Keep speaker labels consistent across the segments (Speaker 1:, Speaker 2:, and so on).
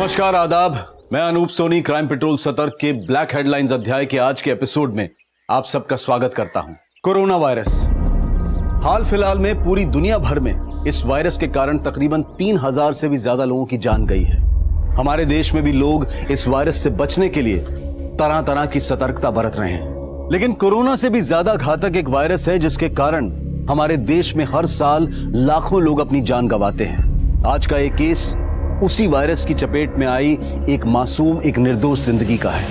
Speaker 1: नमस्कार, आदाब। मैं अनूप सोनी क्राइम पेट्रोल सतर्क के ब्लैक हेडलाइंस अध्याय के आज के एपिसोड में आप सबका स्वागत करता हूं। Corona virus. हाल फिलहाल में पूरी दुनिया भर में इस वायरस के कारण तकरीबन 3000 से भी ज्यादा लोगों की जान गई है। हमारे देश में भी लोग इस वायरस से बचने के लिए तरह तरह की सतर्कता बरत रहे हैं, लेकिन कोरोना से भी ज्यादा घातक एक वायरस है जिसके कारण हमारे देश में हर साल लाखों लोग अपनी जान गंवाते हैं। आज का एक केस उसी वायरस की चपेट में आई एक मासूम, एक निर्दोष जिंदगी का है।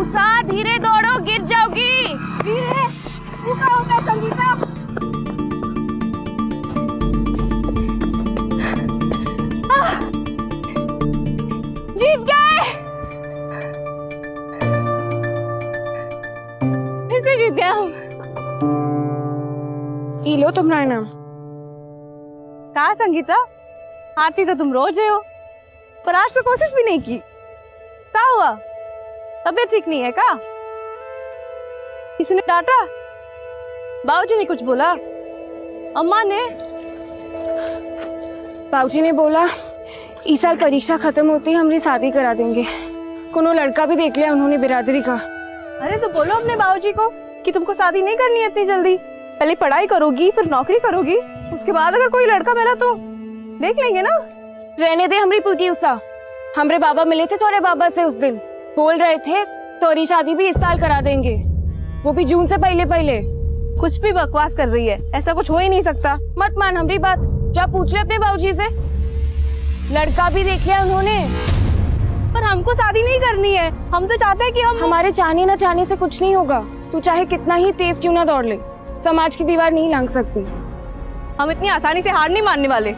Speaker 2: उषा, धीरे दौड़ो, गिर जाओगी। धीरे। क्या होता है संगीता? जीत गए। फिर जीत गए हम।
Speaker 3: ई लो तुम्हारा नाम।
Speaker 2: कहा संगीता, हारती तो तुम रोज हो, पर आज तो कोशिश भी नहीं की। क्या हुआ? तबीयत ठीक नहीं है क्या? किसी ने डांटा? बाबूजी ने कुछ बोला? अम्मा ने?
Speaker 3: बाबूजी ने बोला इस साल परीक्षा खत्म होती है हमारी शादी करा देंगे। कोनो लड़का भी देख लिया उन्होंने बिरादरी का।
Speaker 2: अरे तो बोलो अपने बाबूजी को कि तुमको शादी नहीं करनी है इतनी जल्दी। पहले पढ़ाई करोगी, फिर नौकरी करोगी, उसके बाद अगर कोई लड़का मिला तो देख लेंगे ना।
Speaker 3: रहने दे हमारी पूटी उषा। हमारे बाबा मिले थे थोड़े बाबा से उस दिन, बोल रहे थे तोरी शादी भी इस साल करा देंगे, वो भी जून से पहले पहले।
Speaker 2: कुछ भी बकवास कर रही है, ऐसा कुछ हो ही नहीं सकता।
Speaker 3: मत मान हमारी बात, जा पूछ ले अपने बाबूजी से। लड़का भी देख लिया उन्होंने।
Speaker 2: पर हमको शादी नहीं करनी है, हम तो चाहते हैं कि हम।
Speaker 3: हमारे चाहने न चाहने से कुछ नहीं होगा। तू चाहे कितना ही तेज क्यों ना दौड़ ले, समाज की दीवार नहीं लांघ सकती।
Speaker 2: हम इतनी आसानी से हार नहीं मानने वाले।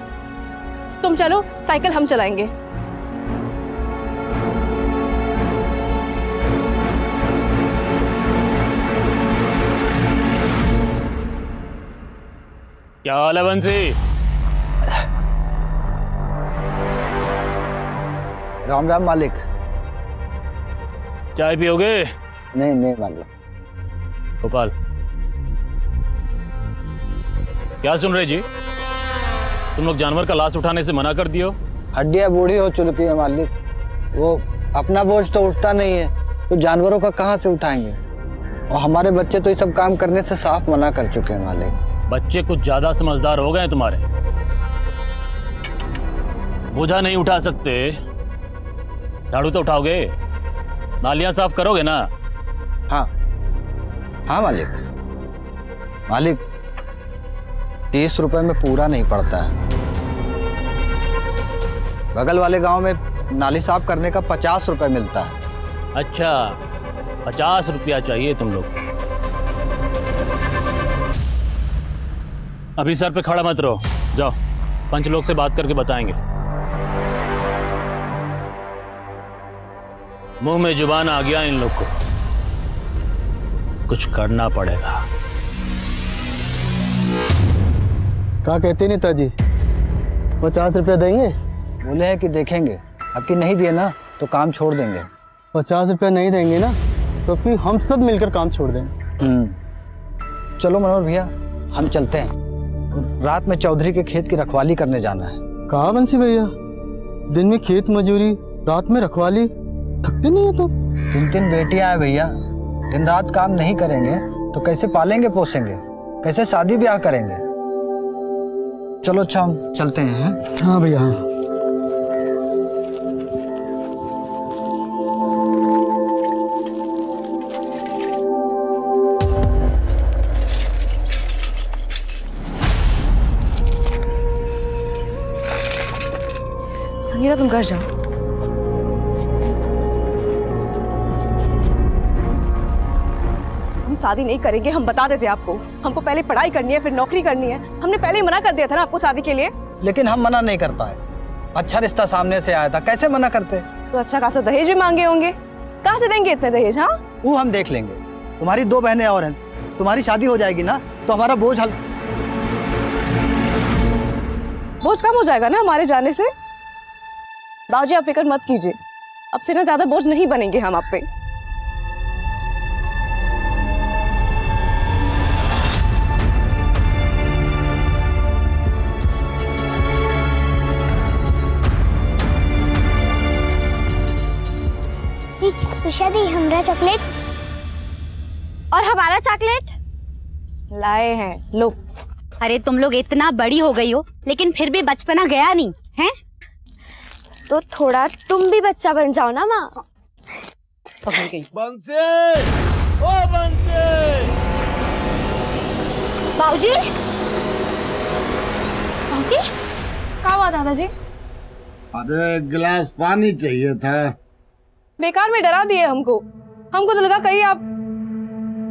Speaker 2: तुम चलो, साइकिल हम चलाएंगे।
Speaker 4: क्या हाल है बंसी?
Speaker 5: राम राम मालिक।
Speaker 4: चाय पियोगे?
Speaker 5: नहीं नहीं मालिक।
Speaker 4: गोपाल, क्या सुन रहे जी? तुम लोग जानवर का लाश उठाने से मना कर दियो।
Speaker 5: हड्डियां बूढ़ी हो चुकी है मालिक, वो अपना बोझ तो उठता नहीं है, तो जानवरों का कहाँ से उठाएंगे। और हमारे बच्चे तो ये सब काम करने से साफ मना कर चुके हैं मालिक।
Speaker 4: बच्चे कुछ ज्यादा समझदार हो गए हैं तुम्हारे। बोझा नहीं उठा सकते, झाड़ू तो उठाओगे, नालियां साफ करोगे ना?
Speaker 5: हाँ हाँ मालिक। मालिक 30 रुपए में पूरा नहीं पड़ता है। बगल वाले गांव में नाली साफ करने का 50 रुपए मिलता है।
Speaker 4: अच्छा, 50 रुपया चाहिए तुम लोग। अभी सर पे खड़ा मत रहो, जाओ पंच लोग से बात करके बताएंगे। मुंह में जुबान आ गया इन लोग को, कुछ करना पड़ेगा।
Speaker 6: क्या कहते नेताजी, 50 रुपया देंगे?
Speaker 5: बोले हैं कि देखेंगे, अब कि नहीं दिए ना तो काम छोड़ देंगे।
Speaker 6: 50 रुपया नहीं देंगे ना तो फिर हम सब मिलकर काम छोड़ देंगे।
Speaker 5: चलो मनोहर भैया, हम चलते हैं। रात में चौधरी के खेत की रखवाली करने जाना है।
Speaker 6: कहाँ बंसी भैया, दिन में खेत मजूरी, रात में रखवाली, थकते नहीं हो तुम?
Speaker 5: 3 बेटियां हैं भैया, दिन रात काम नहीं करेंगे तो कैसे पालेंगे पोसेंगे, कैसे शादी ब्याह करेंगे। चलो अच्छा हम चलते हैं।
Speaker 6: हाँ भैया हाँ।
Speaker 3: संगीता तुम घर जाओ।
Speaker 2: हम शादी नहीं करेंगे, हम बता देते आपको। हमको पहले पढ़ाई करनी है, फिर नौकरी करनी है। हमने पहले ही मना कर दिया था ना आपको शादी के लिए।
Speaker 5: लेकिन हम मना नहीं कर पाए, अच्छा रिश्ता सामने से आया था, कैसे मना करते।
Speaker 2: तो अच्छा खासा दहेज भी मांगे होंगे, कहाँ से देंगे इतने दहेज? हाँ,
Speaker 5: वो हम देख लेंगे। तुम्हारी 2 बहनें और हैं, तुम्हारी शादी हो जाएगी ना तो हमारा बोझ
Speaker 2: बोझ कम हो जाएगा ना हमारे जाने से। बाबूजी आप फिक्र मत कीजिए, अब से ना ज्यादा बोझ नहीं बनेंगे हम आप पे।
Speaker 7: उषा दी हमरा चॉकलेट।
Speaker 2: और हमारा चॉकलेट लाए हैं, लो।
Speaker 8: अरे तुम लोग इतना बड़ी हो गई हो लेकिन फिर भी बचपना गया नहीं है।
Speaker 2: तो थोड़ा तुम भी बच्चा बन जाओ ना माँ।
Speaker 1: बंसी, ओ बंसी।
Speaker 2: बाबूजी, बाबूजी, क्या हुआ दादाजी?
Speaker 9: अरे एक गिलास पानी चाहिए था।
Speaker 2: बेकार में डरा दिए हमको तो लगा कहीं आप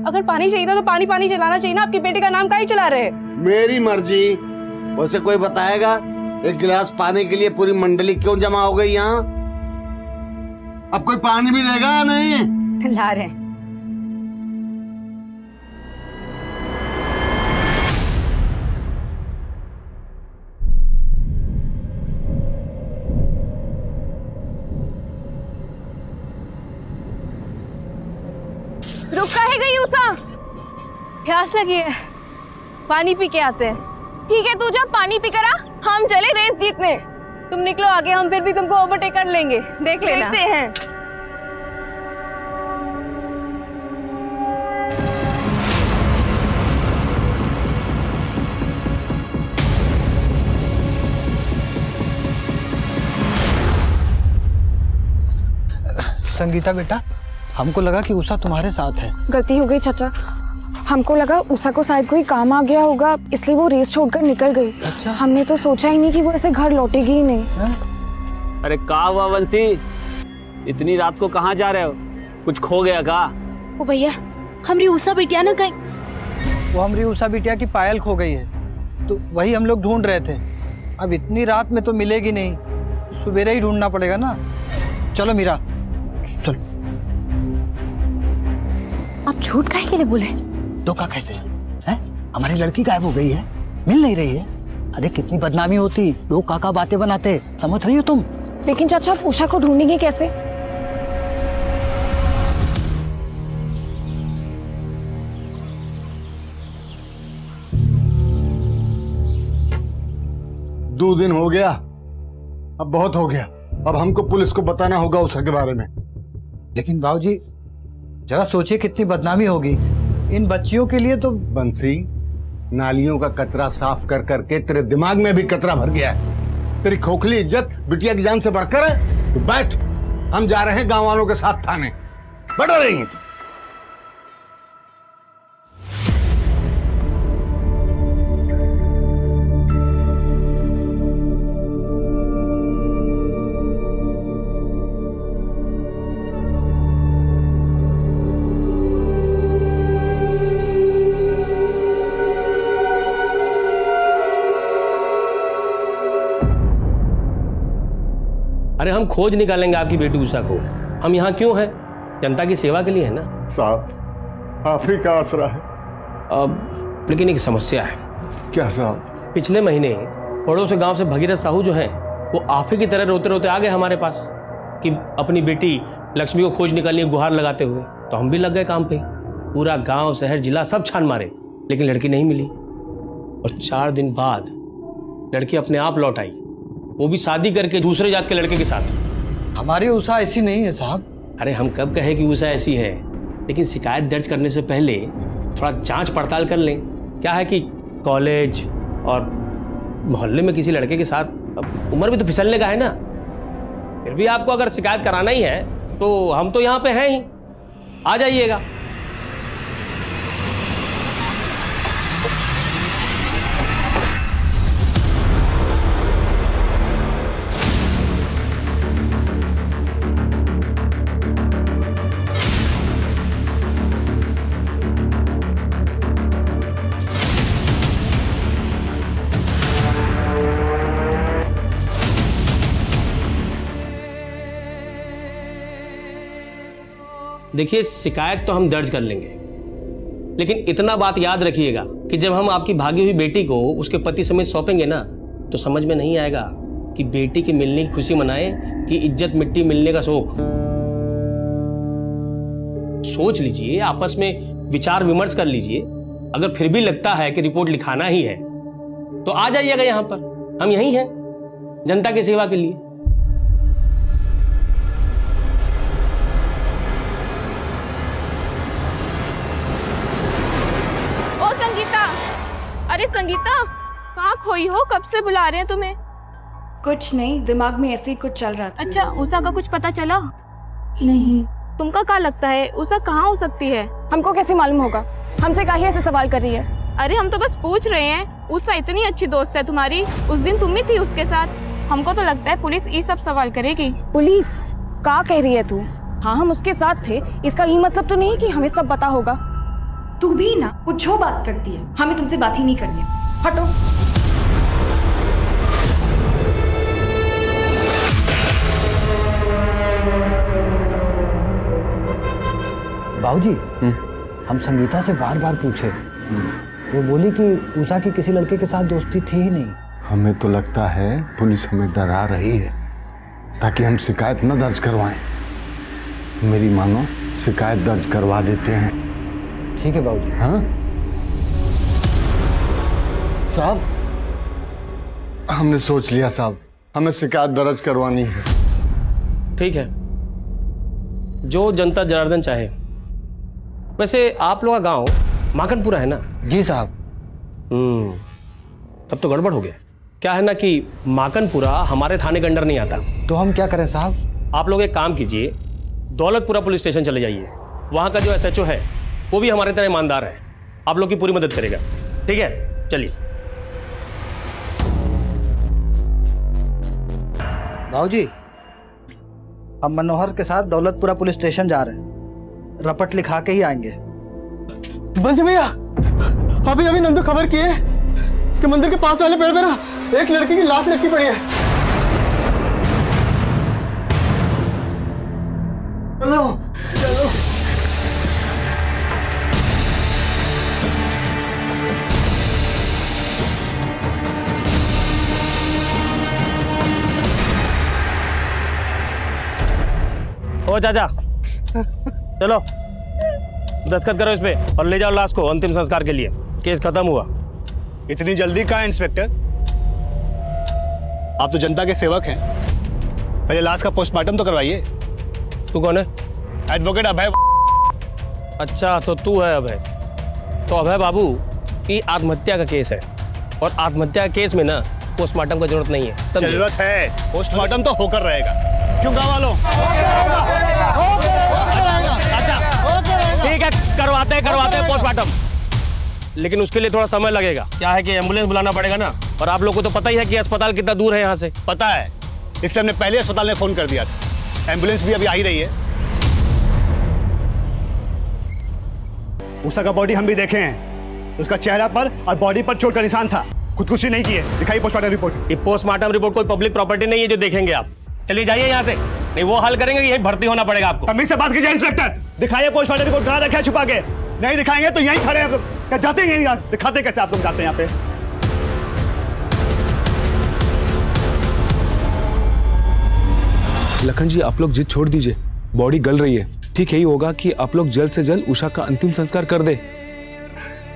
Speaker 2: अगर पानी चाहिए था तो पानी पानी चलाना चाहिए ना। आपकी बेटी का नाम काहे चला रहे?
Speaker 9: मेरी मर्जी। वैसे कोई बताएगा एक गिलास पानी के लिए पूरी मंडली क्यों जमा हो गई यहाँ? अब कोई पानी भी देगा या नहीं?
Speaker 8: ला रहे हैं।
Speaker 3: रुक काहे गई उषा?
Speaker 2: प्यास लगी है, पानी पी के आते हैं।
Speaker 3: ठीक है, तू जा पानी पी कर आ, हम चले रेस जीतने।
Speaker 2: तुम निकलो आगे, हम फिर भी तुमको ओवरटेक कर लेंगे, देख लेना।
Speaker 3: देखते हैं।
Speaker 5: संगीता बेटा, हमको लगा कि उषा तुम्हारे साथ है।
Speaker 3: गलती हो गई चाचा, हमको लगा उषा को शायद कोई काम आ गया होगा, इसलिए वो रेस छोड़कर निकल गई।
Speaker 5: अच्छा।
Speaker 3: हमने तो सोचा ही नहीं कि वो ऐसे घर लौटेगी ही नहीं।
Speaker 10: अरे का हुआ बंसी, इतनी रात को कहाँ जा रहे हो? कुछ खो गया का?
Speaker 8: ओ भैया, हमारी उषा बिटिया ना कहीं।
Speaker 5: वो हमारी उषा बिटिया की पायल खो गई है, तो वही हम लोग ढूंढ रहे थे। अब इतनी रात में तो मिलेगी नहीं, सुबेरे ही ढूंढना पड़ेगा ना। चलो मीरा, चलो।
Speaker 8: आप झूठ काहे के लिए बोले?
Speaker 5: तो क्या कहते हैं? हमारी लड़की गायब हो गई है, मिल नहीं रही है। अरे कितनी बदनामी होती, लोग काका बातें बनाते, समझ रही हो तुम?
Speaker 3: लेकिन चाचा, आप उषा को ढूंढेंगे कैसे?
Speaker 9: दो दिन हो गया, अब बहुत हो गया। अब हमको पुलिस को बताना होगा उषा के बारे में।
Speaker 5: लेकिन बाबूजी, जरा सोचिए कितनी बदनामी होगी इन बच्चियों के लिए। तो
Speaker 9: बंसी, नालियों का कचरा साफ कर करके तेरे दिमाग में भी कचरा भर गया है। तेरी खोखली इज्जत बिटिया की जान से बढ़कर है। तो बैठ, हम जा रहे हैं गांव वालों के साथ थाने। बैठ रही है तू।
Speaker 10: अरे हम खोज निकालेंगे आपकी बेटी उषा को। हम यहाँ क्यों हैं? जनता की सेवा के लिए है ना
Speaker 9: साहब। आप ही का आसरा है।
Speaker 10: अब लेकिन एक समस्या है।
Speaker 9: क्या साहब?
Speaker 10: पिछले महीने पड़ोस गांव से भगीरथ साहू जो हैं, वो आप ही की तरह रोते रोते आ गए हमारे पास कि अपनी बेटी लक्ष्मी को खोज निकालनी है, गुहार लगाते हुए। तो हम भी लग गए काम पे। पूरा गांव, शहर, जिला सब छान मारे, लेकिन लड़की नहीं मिली। और 4 दिन बाद लड़की अपने आप लौट आई, वो भी शादी करके दूसरे जात के लड़के के साथ।
Speaker 5: हमारी उषा ऐसी नहीं है साहब।
Speaker 10: अरे हम कब कहे कि उषा ऐसी है, लेकिन शिकायत दर्ज करने से पहले थोड़ा जांच पड़ताल कर लें। क्या है कि कॉलेज और मोहल्ले में किसी लड़के के साथ, अब उम्र भी तो फिसलने का है ना। फिर भी आपको अगर शिकायत कराना ही है तो हम तो यहाँ पे हैं ही, आ जाइएगा। देखिए, शिकायत तो हम दर्ज कर लेंगे, लेकिन इतना बात याद रखिएगा कि जब हम आपकी भागी हुई बेटी को उसके पति समेत सौंपेंगे ना, तो समझ में नहीं आएगा कि बेटी के मिलने की खुशी मनाए कि इज्जत मिट्टी मिलने का शोक। सोच लीजिए, आपस में विचार विमर्श कर लीजिए। अगर फिर भी लगता है कि रिपोर्ट लिखाना ही है तो आ जाइएगा यहां पर, हम यहीं हैं जनता की सेवा के लिए।
Speaker 3: संगीता, कहाँ खोई हो? कब से बुला रहे हैं तुम्हें?
Speaker 2: कुछ नहीं, दिमाग में ऐसे ही कुछ चल रहा था।
Speaker 3: अच्छा, उषा का कुछ पता चला?
Speaker 2: नहीं।
Speaker 3: तुमका क्या लगता है उषा कहाँ हो सकती है? हमको कैसे मालूम होगा? हमसे काहे ऐसे सवाल कर रही है? अरे हम तो बस पूछ रहे हैं। उषा इतनी अच्छी दोस्त है तुम्हारी, उस दिन तुम ही थी उसके साथ। हमको तो लगता है पुलिस ये सब सवाल करेगी। पुलिस? क्या कह रही है तू? हाँ, हम उसके साथ थे, इसका ये मतलब तो नहीं कि हमें सब पता होगा।
Speaker 2: तू भी ना कुछ जो बात करती है, हमें तुमसे बात ही नहीं करनी। हटो।
Speaker 5: बाबूजी, हम संगीता से बार बार पूछे, वो बोली कि उषा की किसी लड़के के साथ दोस्ती थी ही नहीं।
Speaker 9: हमें तो लगता है पुलिस हमें डरा रही है ताकि हम शिकायत न दर्ज करवाएं। मेरी मानो शिकायत दर्ज करवा देते हैं।
Speaker 5: ठीक है बाबूजी।
Speaker 9: हाँ साहब, हमने सोच लिया साहब, हमें शिकायत दर्ज करवानी है।
Speaker 10: ठीक है, जो जनता जनार्दन चाहे। वैसे आप लोग का गांव माकनपुरा है ना?
Speaker 5: जी साहब।
Speaker 10: तब तो गड़बड़ हो गया। क्या है ना कि माकनपुरा हमारे थाने के अंडर नहीं आता।
Speaker 5: तो हम क्या करें साहब?
Speaker 10: आप लोग एक काम कीजिए, दौलतपुरा पुलिस स्टेशन चले जाइए। वहां का जो एसएचओ है वो भी हमारे तरह ईमानदार है, आप लोग की पूरी मदद करेगा। ठीक है, चलिए।
Speaker 5: बाबूजी, हम मनोहर के साथ दौलतपुरा पुलिस स्टेशन जा रहे हैं, रपट लिखा के ही आएंगे।
Speaker 6: बंसी भैया, अभी नंदू खबर किए कि मंदिर के पास वाले पेड़ पे ना एक लड़की की लाश लटकी पड़ी है। चलो चलो।
Speaker 10: ओ चाचा, चलो दस्तखत करो इस पे और ले जाओ लाश को अंतिम संस्कार के लिए। केस खत्म हुआ।
Speaker 7: इतनी जल्दी कहाँ इंस्पेक्टर? आप तो जनता के सेवक हैं, पहले लाश का पोस्टमार्टम तो करवाइए।
Speaker 10: तू कौन है?
Speaker 7: एडवोकेट अभय।
Speaker 10: अच्छा, तो तू है अभय। तो अभय बाबू, ये आत्महत्या का केस है और आत्महत्या के केस में ना पोस्टमार्टम की जरूरत नहीं है।
Speaker 7: जरूरत है, पोस्टमार्टम तो होकर रहेगा। क्यों गाँव वालों?
Speaker 10: ठीक है, करवाते हैं पोस्टमार्टम, लेकिन उसके लिए थोड़ा समय लगेगा। क्या है कि एम्बुलेंस बुलाना पड़ेगा ना, और आप लोग को तो पता ही है कि अस्पताल कितना दूर है यहाँ से।
Speaker 7: पता है, इसलिए हमने पहले अस्पताल में फोन कर दिया था। एम्बुलेंस भी अभी आ ही रही है। उषा का बॉडी हम भी देखे हैं, उसका चेहरा पर और बॉडी पर चोट का निशान था। खुदकुशी नहीं की है। दिखाइए पोस्टमार्टम रिपोर्ट।
Speaker 10: ये पोस्टमार्टम रिपोर्ट कोई पब्लिक प्रॉपर्टी नहीं है जो देखेंगे आप। चलिए जाइए यहाँ से, नहीं वो हल करेंगे, यही भर्ती होना पड़ेगा आपको।
Speaker 7: तमीज से बात कीजिए इंस्पेक्टर। दिखाइए पोस्टमार्टम रिपोर्ट, कहाँ रखा है छुपा के? नहीं दिखाएंगे तो यहीं खड़े हैं। क्या जाते हैं यहाँ? दिखाते कैसे आप लोग जाते हैं यहाँ पे?
Speaker 11: लखन जी, आप लोग जिद छोड़ दीजिए, बॉडी गल रही है। ठीक यही होगा कि आप लोग जल्द से जल्द उषा का अंतिम संस्कार कर दे।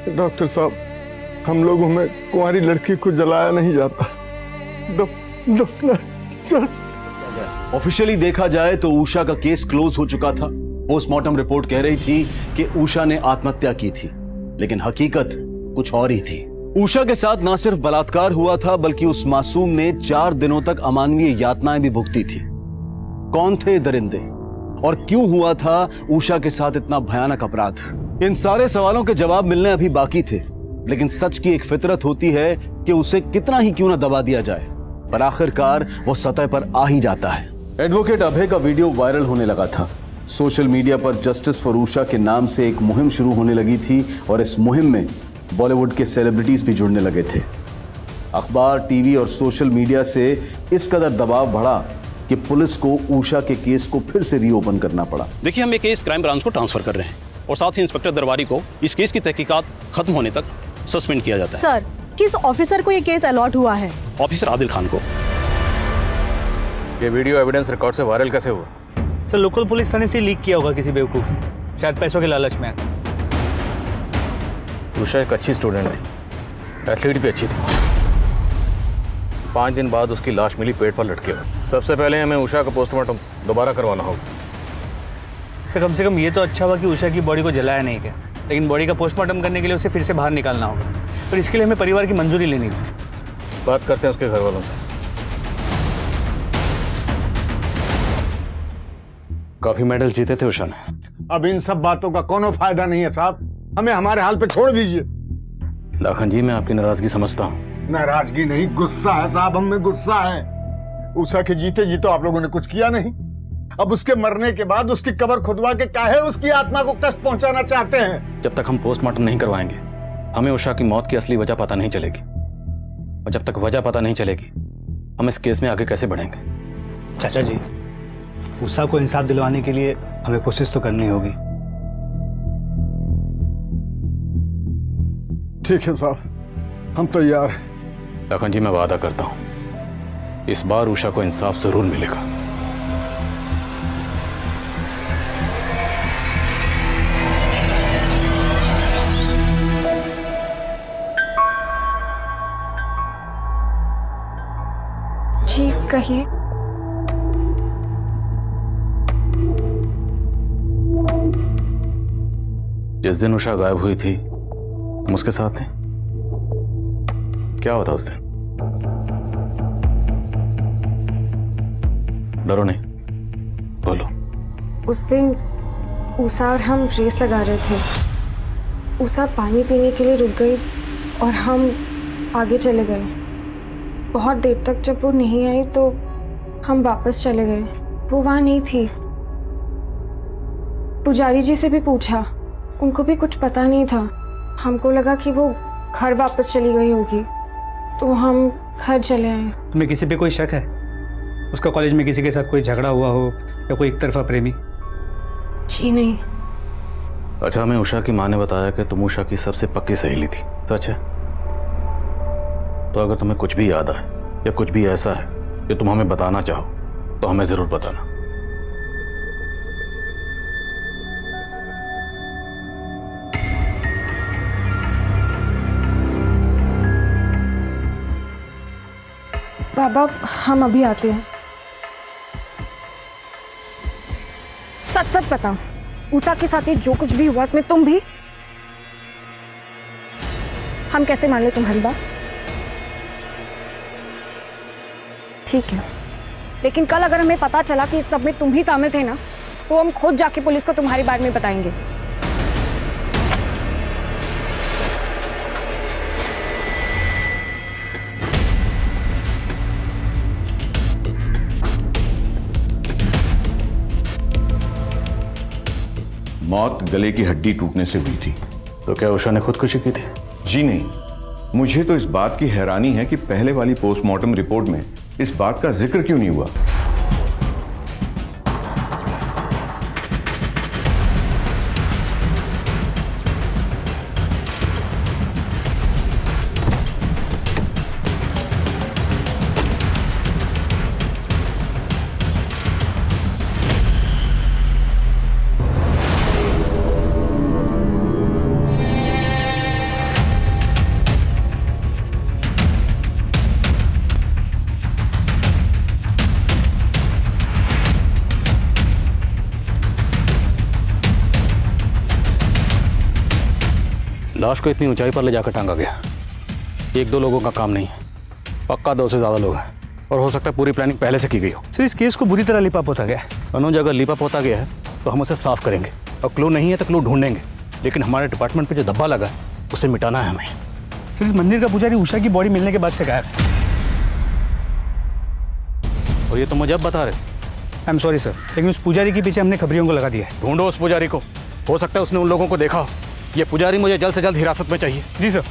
Speaker 9: डॉक्टर साहब, हम लोगों में कुंवारी लड़की को जलाया नहीं जाता।
Speaker 1: ऑफिशियली देखा जाए तो उषा का केस क्लोज हो चुका था। पोस्टमार्टम रिपोर्ट कह रही थी कि उषा ने आत्महत्या की थी, लेकिन हकीकत कुछ और ही थी। उषा के साथ न सिर्फ बलात्कार हुआ था, बल्कि उस मासूम ने 4 दिनों तक अमानवीय यातनाएं भी भुगती थी। कौन थे दरिंदे और क्यों हुआ था उषा के साथ इतना भयानक अपराध? इन सारे सवालों के जवाब मिलने अभी बाकी थे, लेकिन सच की एक फितरत होती है कि उसे कितना ही क्यों न दबा दिया जाए, पर आखिरकार वो सतह पर आ ही जाता है। एडवोकेट अभय का वीडियो वायरल होने लगा था। सोशल मीडिया पर जस्टिस फॉर उषा के नाम से एक मुहिम शुरू होने लगी थी और इस मुहिम में बॉलीवुड के सेलिब्रिटीज भी जुड़ने लगे थे। अखबार, टीवी और सोशल मीडिया से इस कदर दबाव बढ़ा कि पुलिस को उषा के केस को फिर से रीओपन करना पड़ा।
Speaker 7: देखिए, हम ये केस क्राइम ब्रांच को ट्रांसफर कर रहे हैं और साथ ही इंस्पेक्टर दरबारी को इस केस की तहकीकात खत्म होने तक सस्पेंड किया जाता है।
Speaker 12: सर, किस ऑफिसर को ये केस अलॉट हुआ है?
Speaker 7: ऑफिसर आदिल खान को।
Speaker 13: ये वीडियो एविडेंस रिकॉर्ड से वायरल कैसे हुआ?
Speaker 14: सर, लोकल पुलिस थाने से लीक किया होगा किसी बेवकूफ ने, शायद पैसों के लालच में।
Speaker 13: उषा एक अच्छी स्टूडेंट थी, एथलीट भी अच्छी थी। 5 दिन बाद उसकी लाश मिली पेट पर लटके हुए। सबसे पहले हमें उषा का पोस्टमार्टम दोबारा करवाना होगा।
Speaker 14: सर, कम से कम ये तो अच्छा हुआ कि उषा की बॉडी को जलाया नहीं गया, लेकिन बॉडी का पोस्टमार्टम करने के लिए उसे फिर से बाहर निकालना होगा। पर इसके लिए हमें परिवार की मंजूरी लेनी थी।
Speaker 13: बात करते हैं उसके घर वालों से। काफी मेडल जीते थे उषा ने।
Speaker 9: अब इन सब बातों का कोनो फायदा नहीं है साहब, हमें हमारे हाल पे छोड़ दीजिए।
Speaker 13: लाखन जी, मैं आपकी नाराजगी समझता हूँ।
Speaker 9: नाराजगी नहीं, गुस्सा है साहब, हम में गुस्सा है। उषा के जीते जी तो आप लोगों ने कुछ किया नहीं, अब उसके मरने के बाद उसकी कब्र खुदवा के काहे उसकी आत्मा को कष्ट पहुंचाना चाहते हैं?
Speaker 13: जब तक हम पोस्टमार्टम नहीं करवाएंगे हमें उषा की मौत की असली वजह पता नहीं चलेगी, और जब तक वजह पता नहीं चलेगी हम इस केस में आगे कैसे बढ़ेंगे?
Speaker 14: चाचा जी, उषा को इंसाफ दिलवाने के लिए हमें कोशिश तो करनी होगी।
Speaker 9: ठीक है साहब, हम तैयार हैं।
Speaker 13: लखन जी, मैं वादा करता हूं इस बार उषा को इंसाफ जरूर मिलेगा।
Speaker 3: जी कहिए।
Speaker 13: जिस दिन उषा गायब हुई थी तुम उसके साथ थे, क्या होता उस दिन? डरो नहीं, बोलो।
Speaker 3: उस दिन उषा और हम रेस लगा रहे थे। उषा पानी पीने के लिए रुक गई और हम आगे चले गए। बहुत देर तक जब वो नहीं आई तो हम वापस चले गए। वो वहाँ नहीं थी। पुजारी जी से भी पूछा, उनको भी कुछ पता नहीं था। हमको लगा कि वो घर वापस चली गई होगी, तो हम घर चले आए।
Speaker 14: तुम्हें किसी पे कोई शक है? उसका कॉलेज में किसी के साथ कोई झगड़ा हुआ हो या कोई एक तरफा प्रेमी?
Speaker 3: जी नहीं।
Speaker 13: अच्छा, हमें उषा की माँ ने बताया कि तुम उषा की सबसे पक्की सहेली थी, सच है? तो अगर तुम्हें कुछ भी याद आए या कुछ भी ऐसा है कि तुम हमें बताना चाहो तो हमें जरूर बताना।
Speaker 3: बाबा, हम अभी आते हैं। सच सच बताओ, उषा के साथ ये जो कुछ भी हुआ उसमें तुम भी? हम कैसे मान ले तुम्हारी बात? ठीक है, लेकिन कल अगर हमें पता चला कि इस सब में तुम ही शामिल थे ना, तो हम खुद जाके पुलिस को तुम्हारे बारे में बताएंगे।
Speaker 15: मौत गले की हड्डी टूटने से हुई थी।
Speaker 13: तो क्या उषा ने खुदकुशी की थी?
Speaker 15: जी नहीं, मुझे तो इस बात की हैरानी है कि पहले वाली पोस्टमार्टम रिपोर्ट में इस बात का जिक्र क्यों नहीं हुआ।
Speaker 13: लाश को इतनी ऊंचाई पर ले जाकर टांगा गया। एक दो लोगों का काम नहीं है, पक्का 2 से ज्यादा लोग हैं, और हो सकता है पूरी प्लानिंग पहले से की गई हो।
Speaker 14: सर, इस केस को बुरी तरह लिपा पोता गया है।
Speaker 13: अनुज, अगर लिपा पोता गया है तो हम उसे साफ करेंगे, और क्लू नहीं है तो क्लू ढूंढेंगे, लेकिन हमारे डिपार्टमेंट पे जो धब्बा लगा है उसे मिटाना है हमें।
Speaker 14: सर, इस मंदिर का पुजारी उषा की बॉडी मिलने के बाद से गायब है।
Speaker 13: और ये तो मुझे अब बता रहे?
Speaker 14: आई एम सॉरी सर, लेकिन उस पुजारी के पीछे हमने खबरियों को लगा दिया है।
Speaker 13: ढूंढो उस पुजारी को, हो सकता है उसने उन लोगों को देखा हो। ये पुजारी मुझे जल्द से जल्द हिरासत में चाहिए।
Speaker 14: जी सर।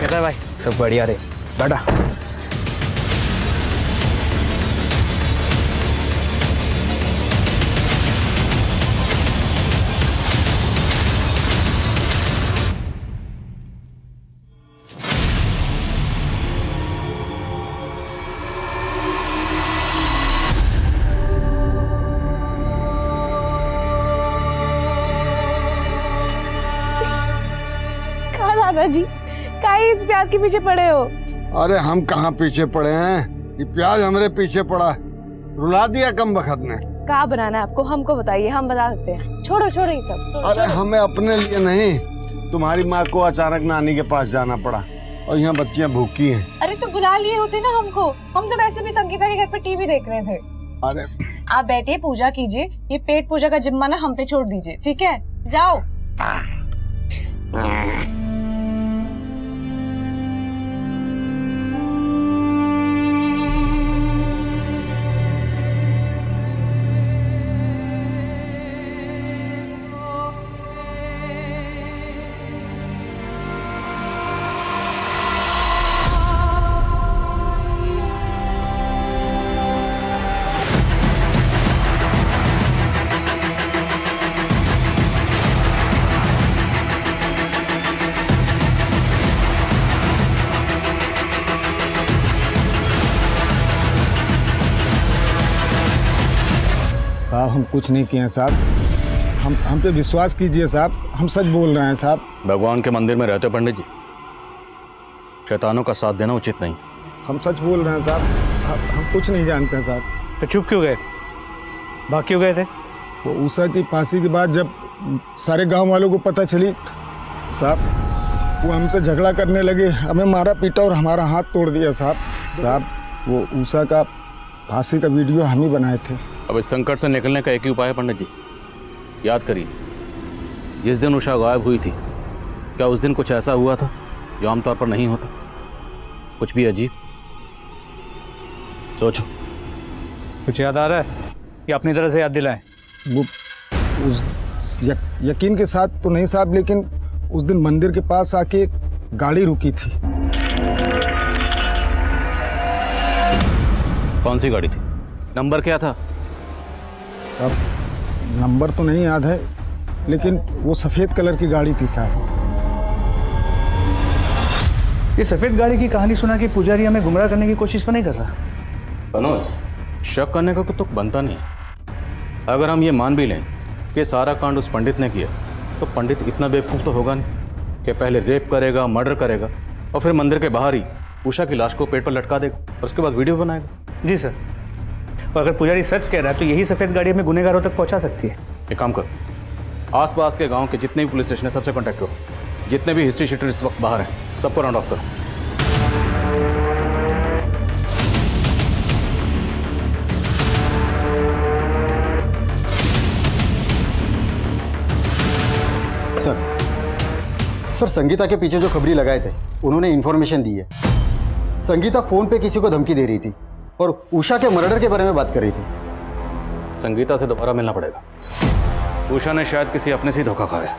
Speaker 5: कैसा है भाई? सब बढ़िया रे, बैठा।
Speaker 2: दादाजी काहे इस प्याज के पीछे पड़े हो?
Speaker 9: अरे हम कहाँ पीछे पड़े हैं, ये प्याज हमारे पीछे पड़ा है। रुला दिया कम वक्त ने।
Speaker 2: क्या बनाना है आपको, हमको बताइए, हम बता सकते हैं। छोड़ो छोड़ो ये सब।
Speaker 9: अरे हमें अपने लिए नहीं, तुम्हारी माँ को अचानक नानी के पास जाना पड़ा और यहाँ बच्चियाँ भूखी हैं।
Speaker 2: अरे तो बुला लिए होते ना हमको, हम तो वैसे भी संगीता के घर पे टीवी देख रहे थे।
Speaker 9: अरे
Speaker 2: आप बैठिए, पूजा कीजिए, ये पेट पूजा का जिम्मा ना हम पे छोड़ दीजिए, ठीक है? जाओ।
Speaker 11: साहब हम कुछ नहीं किए हैं साहब, हम पे विश्वास कीजिए साहब, हम सच बोल रहे हैं साहब।
Speaker 13: भगवान के मंदिर में रहते हो पंडित जी, शैतानों का साथ देना उचित नहीं।
Speaker 11: हम सच बोल रहे हैं साहब, हम कुछ नहीं जानते हैं साहब।
Speaker 14: तो चुप क्यों गए थे, भाग क्यों गए थे?
Speaker 11: वो उषा की फांसी के बाद जब सारे गांव वालों को पता चली साहब, वो हमसे झगड़ा करने लगे, हमें मारा पीटा और हमारा हाथ तोड़ दिया साहब। साहब वो उषा का फांसी का वीडियो हम ही बनाए थे।
Speaker 13: अब इस संकट से निकलने का एक ही उपाय है पंडित जी, याद करिए जिस दिन उषा गायब हुई थी, क्या उस दिन कुछ ऐसा हुआ था जो आमतौर पर नहीं होता? कुछ भी अजीब? सोचो।
Speaker 14: कुछ याद आ रहा है या अपनी तरह से याद दिलाएं?
Speaker 11: वो उस यकीन के साथ तो नहीं साहब, लेकिन उस दिन मंदिर के पास आके एक गाड़ी रुकी थी।
Speaker 13: कौन सी गाड़ी थी, नंबर क्या था?
Speaker 11: अब नंबर तो नहीं याद है, लेकिन वो सफेद कलर की गाड़ी थी साहब।
Speaker 14: ये सफेद गाड़ी की कहानी सुना कि पुजारी हमें गुमराह करने की कोशिश तो नहीं कर रहा?
Speaker 13: मनोज, शक करने का तो बनता नहीं। अगर हम ये मान भी लें कि सारा कांड उस पंडित ने किया, तो पंडित इतना बेवकूफ़ तो होगा नहीं कि पहले रेप करेगा, मर्डर करेगा और फिर मंदिर के बाहर ही उषा की लाश को पेट पर लटका देगा और उसके बाद वीडियो बनाएगा।
Speaker 14: जी सर, और अगर पुजारी सच कह रहा है तो यही सफेद गाड़ी हमें गुनहगारों तक पहुंचा सकती है।
Speaker 13: एक काम करो, आसपास के गांव के जितने भी पुलिस स्टेशन है सबसे कांटेक्ट करो, जितने भी हिस्ट्री शीटर इस वक्त बाहर हैं सबको राउंड ऑफ करो।
Speaker 6: सर संगीता के पीछे जो खबरी लगाए थे उन्होंने इन्फॉर्मेशन दी है। संगीता फोन पे किसी को धमकी दे रही थी और उषा के मर्डर के बारे में बात कर रही थी।
Speaker 13: संगीता से दोबारा मिलना पड़ेगा, उषा ने शायद किसी अपने से ही धोखा खाया।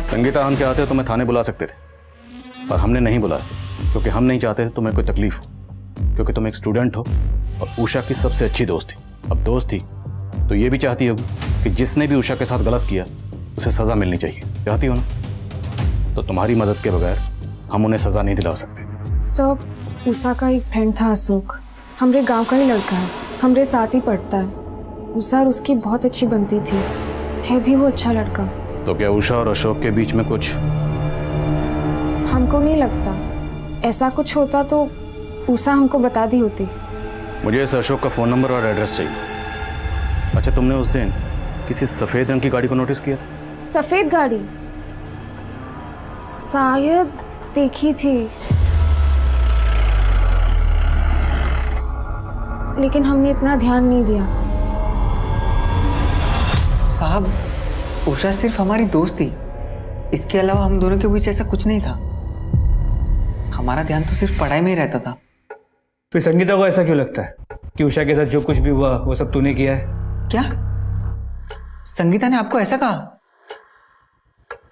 Speaker 13: संगीता, हम चाहते तो मैं थाने बुला सकते थे, पर हमने नहीं बुलाया क्योंकि हम नहीं चाहते थे तुम्हें कोई तकलीफ हो, क्योंकि तुम एक स्टूडेंट हो और उषा की सबसे अच्छी दोस्त थी। अब दोस्त थी तो ये भी चाहती होगी कि जिसने भी उषा के साथ गलत किया उसे सजा मिलनी चाहिए, चाहती हो ना? तो तुम्हारी मदद के बगैर हम उन्हें सजा नहीं दिला सकते।
Speaker 3: सब उषा का एक फ्रेंड था अशोक, हमरे गांव का ही लड़का है, हमरे साथ ही पढ़ता है। उषा और उसकी बहुत अच्छी बनती थी, है भी वो अच्छा लड़का।
Speaker 13: तो क्या उषा और अशोक के बीच में कुछ?
Speaker 3: हमको नहीं लगता, ऐसा कुछ होता तो उषा हमको बता दी होती।
Speaker 13: मुझे इस अशोक का फ़ोन नंबर और एड्रेस चाहिए। अच्छा, तुमने उस दिन किसी सफ़ेद रंग की गाड़ी को नोटिस किया था?
Speaker 3: सफेद गाड़ी शायद देखी थी, लेकिन हमने इतना ध्यान नहीं दिया।
Speaker 5: साहब उषा सिर्फ हमारी दोस्त थी, इसके अलावा हम दोनों के बीच ऐसा कुछ नहीं था। हमारा ध्यान तो सिर्फ पढ़ाई में ही रहता था।
Speaker 14: फिर संगीता को ऐसा क्यों लगता है कि उषा के साथ जो कुछ भी हुआ वो सब तूने किया है?
Speaker 5: क्या संगीता ने आपको ऐसा कहा?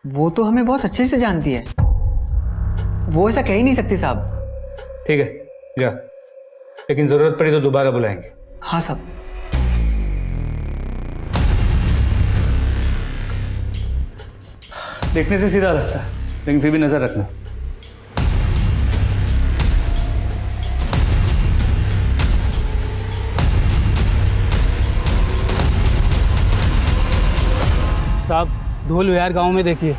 Speaker 5: वो तो हमें बहुत अच्छे से जानती है, वो ऐसा कह ही नहीं सकती साहब।
Speaker 14: ठीक है जा, लेकिन जरूरत पड़ी तो दोबारा बुलाएंगे।
Speaker 5: हाँ साहब।
Speaker 14: देखने से सीधा लगता है, लेकिन फिर भी नजर रखना। साहब धोल विहार गांव में देखिए,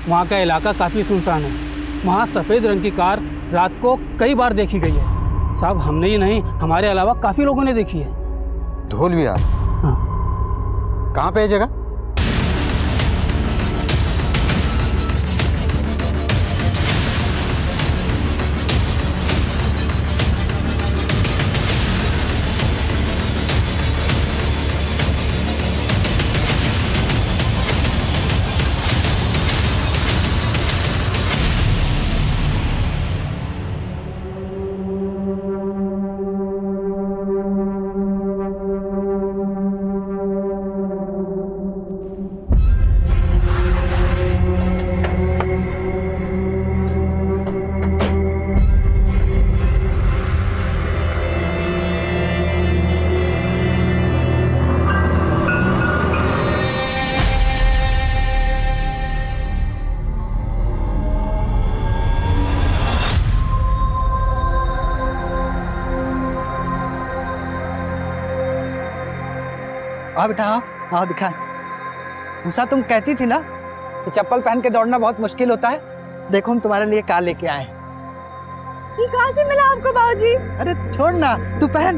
Speaker 14: वहाँ का इलाका काफ़ी सुनसान है। वहाँ सफ़ेद रंग की कार रात को कई बार देखी गई है साहब। हमने ही नहीं, हमारे अलावा काफ़ी लोगों ने देखी है।
Speaker 6: धोल विहार?
Speaker 14: हाँ।
Speaker 6: कहाँ पे है जगह?
Speaker 5: आओ बेटा, आओ आओ दिखाएं। उषा, तुम कहती थी ना कि चप्पल पहन के दौड़ना बहुत मुश्किल होता है। देखो हम तुम्हारे लिए क्या लेके आए।
Speaker 2: ये कहाँ से मिला आपको बाबूजी?
Speaker 5: अरे छोड़ ना, तू पहन।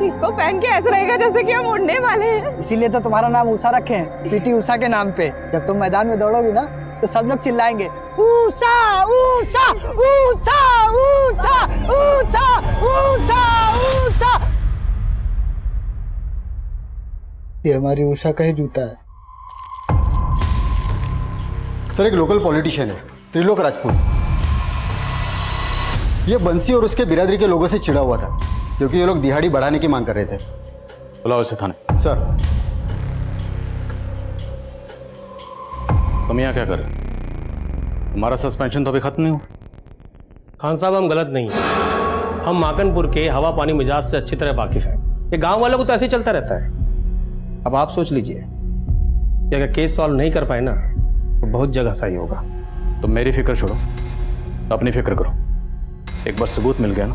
Speaker 2: इसको पहन के ऐसा रहेगा जैसे कि हम उड़ने वाले हैं।
Speaker 5: इसीलिए तो तुम्हारा नाम उषा रखे हैं, पीटी उषा के नाम पे। जब तुम मैदान में दौड़ोगी ना तो सब लोग चिल्लाएंगे, उषा उषा उषा उषा उषा उषा उषा। ये हमारी उषा का ही जूता है।
Speaker 6: सर, एक लोकल पॉलिटिशियन है, त्रिलोक राजपूत। ये बंसी और उसके बिरादरी के लोगों से चिढ़ा हुआ था क्योंकि ये लोग दिहाड़ी बढ़ाने की मांग कर रहे थे।
Speaker 13: बुलाओ इसे थाने।
Speaker 6: सर।
Speaker 13: तुम यहाँ क्या कर रहे हो? तुम्हारा सस्पेंशन तो अभी खत्म नहीं हुआ।
Speaker 10: खान साहब, हम गलत नहीं हैं। हम माकनपुर के हवा पानी मिजाज से अच्छी तरह वाकिफ हैं। ये गांव वालों को तो ऐसे ही चलता रहता है। अब आप सोच लीजिए कि अगर केस सॉल्व नहीं कर पाए ना तो बहुत जगह सही होगा।
Speaker 13: तुम मेरी फिक्र छोड़ो, अपनी फिक्र करो। एक बार सबूत मिल गया ना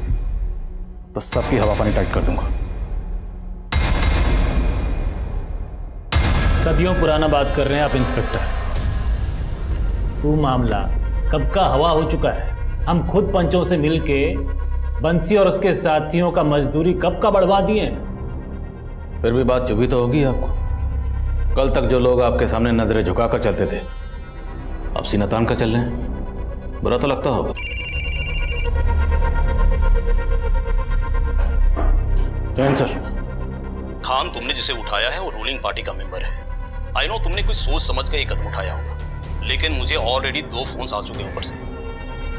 Speaker 13: तो सबकी हवा पानी टाइट कर दूंगा।
Speaker 4: सदियों पुराना बात कर रहे हैं आप इंस्पेक्टर। वो मामला कब का हवा हो चुका है। हम खुद पंचों से मिलके बंसी और उसके साथियों का मजदूरी कब का बढ़वा दिए हैं।
Speaker 13: फिर भी बात चुभी तो होगी आपको। कल तक जो लोग आपके सामने नजरें झुकाकर चलते थे अब सीना तान कर चल रहे हैं। बुरा तो लगता होगा। जैन सर।
Speaker 1: खान, तुमने जिसे उठाया है वो रूलिंग पार्टी का मेंबर है। आई नो तुमने कुछ सोच समझ कर ये कदम उठाया होगा, लेकिन मुझे ऑलरेडी 2 फोन्स आ चुके हैं ऊपर से।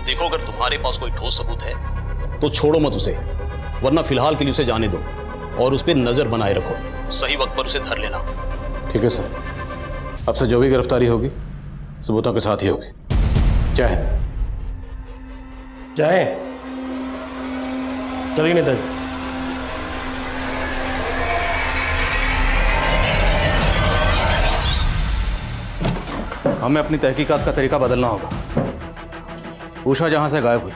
Speaker 1: देखो, अगर तुम्हारे पास कोई ठोस सबूत है तो छोड़ो मत उसे, वरना फिलहाल के लिए उसे जाने दो और उस पर नजर बनाए रखो। सही वक्त पर उसे धर लेना।
Speaker 13: ठीक है सर, अब से जो भी गिरफ्तारी होगी सबूतों के साथ ही होगी। जय हिंद।
Speaker 10: जय। चलिए नेताजी।
Speaker 13: हमें अपनी तहकीकात का तरीका बदलना होगा। उषा जहां से गायब हुई,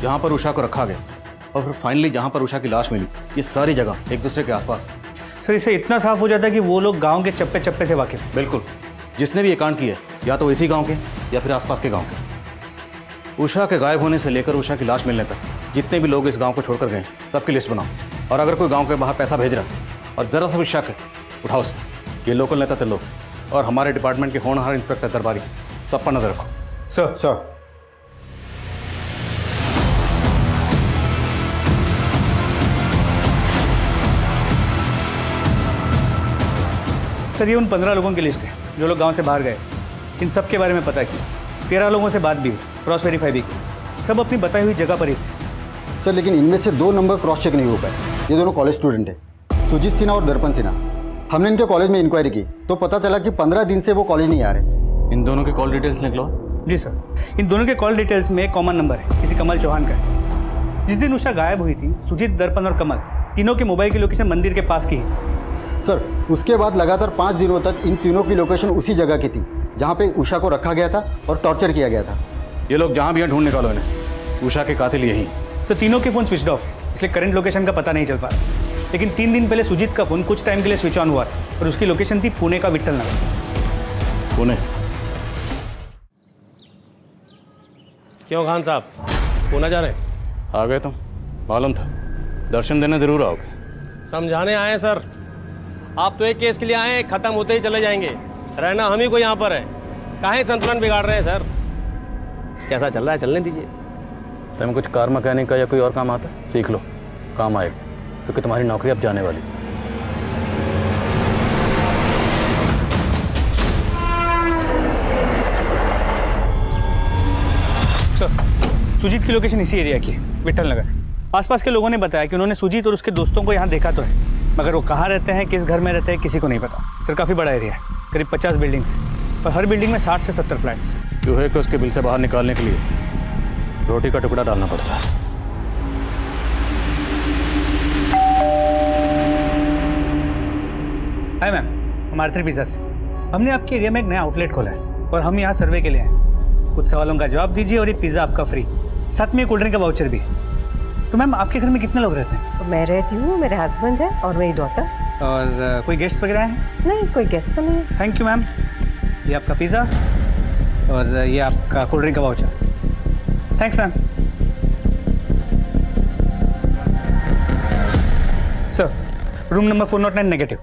Speaker 13: जहां पर उषा को रखा गया और फिर फाइनली जहां पर उषा की लाश मिली, ये सारी जगह एक दूसरे के आसपास है।
Speaker 14: सर, इससे इतना साफ हो जाता है कि वो लोग गांव के चप्पे चप्पे से वाकिफ हैं।
Speaker 13: बिल्कुल। जिसने भी ये कांड किया या तो इसी गांव के या फिर आसपास के गांव के। उषा के गायब होने से लेकर उषा की लाश मिलने तक जितने भी लोग इस गांव को छोड़कर गए सबकी लिस्ट बनाओ। और अगर कोई गांव के बाहर पैसा भेज रहा है और जरा सा भी शक है, उठाओ उसे। ये लोकल नेता त्रिलोक और हमारे डिपार्टमेंट के होनहार इंस्पेक्टर दरबारी, सब पर नजर रखो।
Speaker 6: सर। सर।
Speaker 14: सर, ये उन 15 लोगों की लिस्ट है जो लोग गांव से बाहर गए। इन सब के बारे में पता किया, 13 लोगों से बात भी हुई, क्रॉस वेरीफाई भी की। सब अपनी बताई हुई जगह पर ही थे।
Speaker 6: सर, लेकिन इनमें से 2 नंबर क्रॉस चेक नहीं हो पाए। ये दोनों कॉलेज स्टूडेंट हैं, सुजीत सिन्हा और दर्पण सिन्हा। हमने इनके कॉलेज में इंक्वायरी की तो पता चला कि 15 दिन से वो कॉलेज नहीं आ रहे।
Speaker 13: इन दोनों के कॉल डिटेल्स निकलो।
Speaker 14: जी सर, इन दोनों के कॉल डिटेल्स में कॉमन नंबर है, किसी कमल चौहान का है। जिस दिन उषा गायब हुई थी, सुजीत, दर्पण और कमल तीनों के मोबाइल की लोकेशन मंदिर के पास की है।
Speaker 6: सर, उसके बाद लगातार 5 दिनों तक इन तीनों की लोकेशन उसी जगह की थी जहाँ पे उषा को रखा गया था और टॉर्चर किया गया था।
Speaker 13: ये लोग जहाँ भी हैं ढूंढ निकालो इन्हें। उषा के कातिल यही।
Speaker 14: सर, तीनों के फोन स्विच ऑफ है, इसलिए करंट लोकेशन का पता नहीं चल पा रहा। लेकिन 3 दिन पहले सुजीत का फ़ोन कुछ टाइम के लिए स्विच ऑन हुआ था और उसकी लोकेशन थी पुणे का विट्ठल नगर।
Speaker 1: पुणे?
Speaker 10: क्यों खान साहब, पुणे जा रहे?
Speaker 1: आ गए तुम, मालूम था। दर्शन देने जरूर आओगे।
Speaker 10: समझाने आए हैं सर। आप तो एक केस के लिए आए हैं, खत्म होते ही चले जाएंगे। रहना हम ही को यहाँ पर है, काहे संतुलन बिगाड़ रहे हैं सर? कैसा चल रहा है, चलने दीजिए।
Speaker 13: तुम्हें कुछ कार मैकेनिक का या कोई और काम आता है, सीख लो, काम आएगा, क्योंकि तुम्हारी नौकरी अब जाने वाली।
Speaker 14: सर, सुजीत की लोकेशन इसी एरिया की है, विट्ठल नगर। आसपास के लोगों ने बताया कि उन्होंने सुजीत और उसके दोस्तों को यहाँ देखा तो है, मगर वो कहाँ रहते हैं, किस घर में रहते हैं, किसी को नहीं पता। सर, काफ़ी बड़ा एरिया है, करीब 50 बिल्डिंग्स हैं और हर बिल्डिंग में 60 से 70 फ्लैट्स।
Speaker 1: चूहे को उसके बिल से बाहर निकालने के लिए रोटी का टुकड़ा डालना पड़ता है।
Speaker 14: हाय मैम, हम आर्थर पिज़्ज़ा से। हमने आपके एरिया में एक नया आउटलेट खोला है और हम यहाँ सर्वे के लिए हैं। कुछ सवालों का जवाब दीजिए और ये पिज़्ज़ा आपका फ्री, साथ में कोल्ड ड्रिंक का वाउचर भी। तो मैम, आपके घर में कितने लोग रहते हैं?
Speaker 16: मैं रहती हूँ, मेरे हस्बैंड है और मेरी डॉटर।
Speaker 14: और कोई गेस्ट वगैरह हैं?
Speaker 16: नहीं, कोई गेस्ट तो नहीं।
Speaker 14: Thank you ma'am. ये आपका पिज़्ज़ा और ये आपका कोल्ड ड्रिंक का voucher. Thanks ma'am. Sir, room number 409 negative.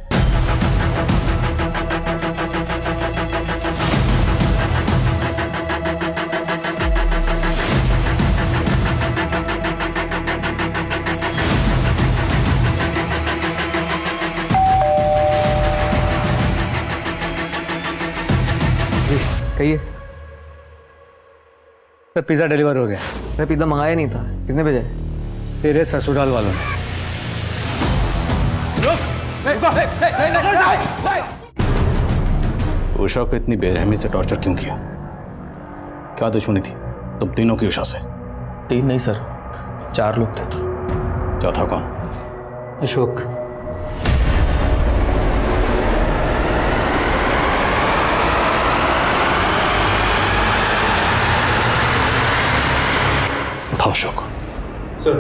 Speaker 17: जी कहिए।
Speaker 14: सर, पिज़्ज़ा डिलीवर हो गया।
Speaker 17: मैं पिज़्ज़ा मंगाया नहीं था, किसने भेजा?
Speaker 14: तेरे ससुराल वालों ने।
Speaker 1: उषा को इतनी बेरहमी से टॉर्चर क्यों किया? क्या दुश्मनी थी तुम तीनों की उषा से?
Speaker 17: 3 नहीं सर, 4 लोग थे।
Speaker 1: चौथा कौन?
Speaker 17: अशोक।
Speaker 1: उठाओ अशोक।
Speaker 14: सर।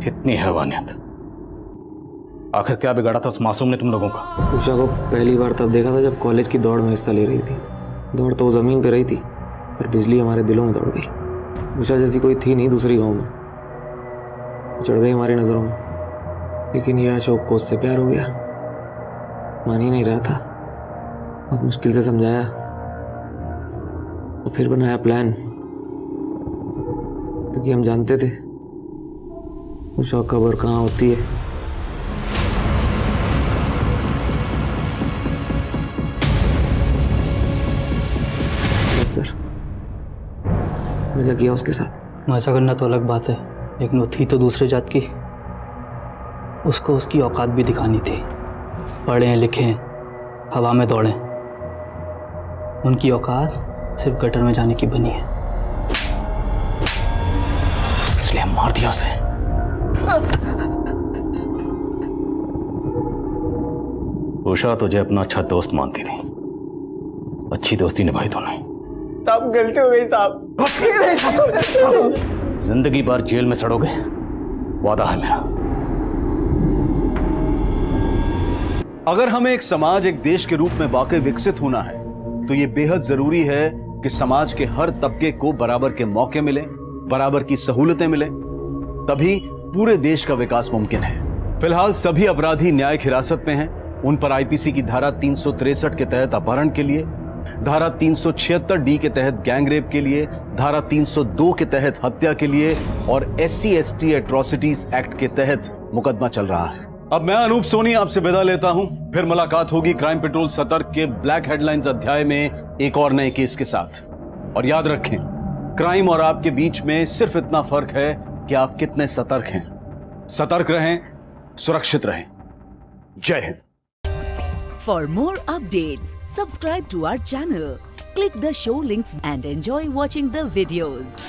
Speaker 1: कितनी हैवानियत! आखिर क्या बिगाड़ा था उस मासूम ने तुम लोगों का?
Speaker 17: उषा को पहली बार तब देखा था जब कॉलेज की दौड़ में हिस्सा ले रही थी। दौड़ तो ज़मीन पे रही थी, पर बिजली हमारे दिलों में दौड़ गई। उषा जैसी कोई थी नहीं दूसरी गांव में, चढ़ गई हमारी नज़रों में। लेकिन यह अशोक को उससे प्यार हो गया। मान ही नहीं रहा था, बहुत मुश्किल से समझाया और फिर बनाया प्लान, क्योंकि हम जानते थे उषा कब्र कहाँ होती है। सर, मजा किया उसके साथ।
Speaker 14: मजा करना तो अलग बात है, लेकिन वो थी तो दूसरे जात की। उसको उसकी औकात भी दिखानी थी। पढ़े लिखे, हवा में दौड़े, उनकी औकात सिर्फ गटर में जाने की बनी है,
Speaker 1: इसलिए मार दिया उसे। उषा तुझे अपना अच्छा दोस्त मानती थी, अच्छी दोस्ती निभाई तूने।
Speaker 17: साहब गलती हो गई साहब।
Speaker 1: जिंदगी भर जेल में सड़ोगे, वादा है मेरा। अगर हमें एक समाज, एक देश के रूप में वाकई विकसित होना है, तो यह बेहद जरूरी है कि समाज के हर तबके को बराबर के मौके मिले, बराबर की सहूलतें मिले, तभी पूरे देश का विकास मुमकिन है। फिलहाल सभी अपराधी न्यायिक हिरासत में हैं। उन पर आईपीसी की धारा 363 के तहत अपहरण के लिए, धारा 376 के तहत गैंगरेप के लिए, धारा 302 के तहत हत्या के लिए और SC/ST एट्रोसिटीज एक्ट के तहत मुकदमा चल रहा है। अब मैं अनूप सोनी आपसे विदा लेता हूं। फिर मुलाकात होगी क्राइम पेट्रोल सतर्क के ब्लैक हेडलाइंस अध्याय में एक और नए केस के साथ। और याद रखें, क्राइम और आपके बीच में सिर्फ इतना फर्क है कि आप कितने सतर्क हैं। सतर्क रहें, सुरक्षित रहें। जय Hind.
Speaker 18: For more updates, subscribe to our channel, click the show links and enjoy watching the videos.